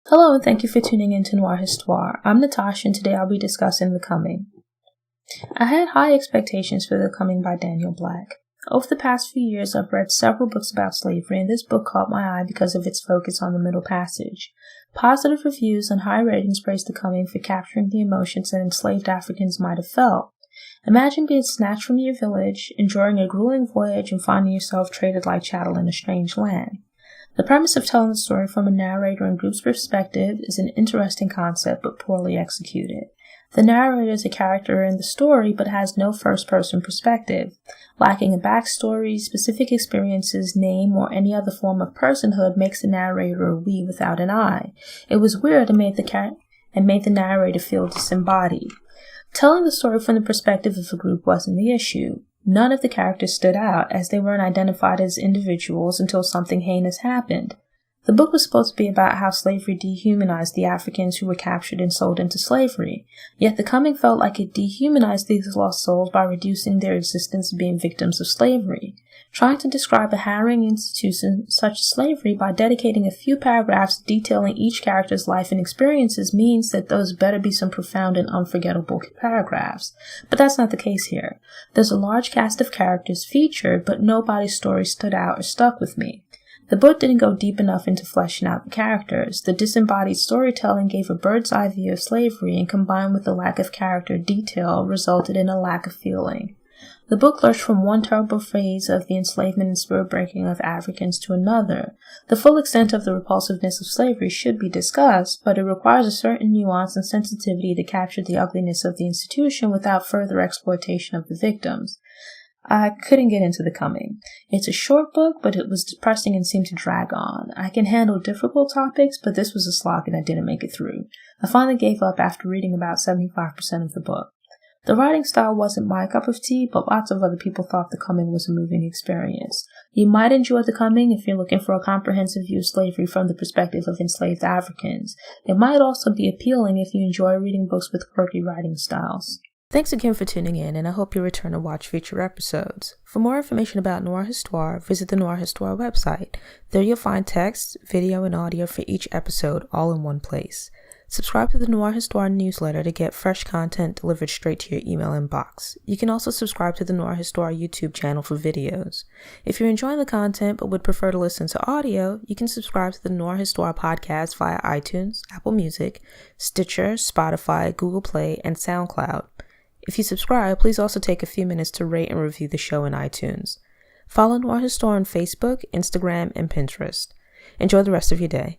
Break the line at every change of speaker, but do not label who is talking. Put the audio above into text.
Hello and thank you for tuning in to Noire Histoire. I'm Natasha and today I'll be discussing The Coming. I had high expectations for The Coming by Daniel Black. Over the past few years I've read several books about slavery and this book caught my eye because of its focus on the Middle Passage. Positive reviews and high ratings praise The Coming for capturing the emotions that enslaved Africans might have felt. Imagine being snatched from your village, enduring a grueling voyage and finding yourself traded like chattel in a strange land. The premise of telling the story from a narrator and group's perspective is an interesting concept but poorly executed. The narrator is a character in the story but has no first-person perspective. Lacking a backstory, specific experiences, name, or any other form of personhood makes the narrator a we without an I. It was weird and made the narrator feel disembodied. Telling the story from the perspective of a group wasn't the issue. None of the characters stood out, as they weren't identified as individuals until something heinous happened. The book was supposed to be about how slavery dehumanized the Africans who were captured and sold into slavery, yet The Coming felt like it dehumanized these lost souls by reducing their existence to being victims of slavery. Trying to describe a harrowing institution such as slavery by dedicating a few paragraphs detailing each character's life and experiences means that those better be some profound and unforgettable paragraphs. But that's not the case here. There's a large cast of characters featured, but nobody's story stood out or stuck with me. The book didn't go deep enough into fleshing out the characters. The disembodied storytelling gave a bird's eye view of slavery and combined with the lack of character detail resulted in a lack of feeling. The book lurched from one terrible phase of the enslavement and spirit breaking of Africans to another. The full extent of the repulsiveness of slavery should be discussed, but it requires a certain nuance and sensitivity to capture the ugliness of the institution without further exploitation of the victims. I couldn't get into The Coming. It's a short book, but it was depressing and seemed to drag on. I can handle difficult topics, but this was a slog and I didn't make it through. I finally gave up after reading about 75% of the book. The writing style wasn't my cup of tea, but lots of other people thought The Coming was a moving experience. You might enjoy The Coming if you're looking for a comprehensive view of slavery from the perspective of enslaved Africans. It might also be appealing if you enjoy reading books with quirky writing styles. Thanks again for tuning in, and I hope you return to watch future episodes. For more information about Noire Histoire, visit the Noire Histoire website. There you'll find text, video, and audio for each episode all in one place. Subscribe to the Noire Histoire newsletter to get fresh content delivered straight to your email inbox. You can also subscribe to the Noire Histoire YouTube channel for videos. If you're enjoying the content but would prefer to listen to audio, you can subscribe to the Noire Histoire podcast via iTunes, Apple Music, Stitcher, Spotify, Google Play, and SoundCloud. If you subscribe, please also take a few minutes to rate and review the show in iTunes. Follow Noire Histoire on Facebook, Instagram, and Pinterest. Enjoy the rest of your day.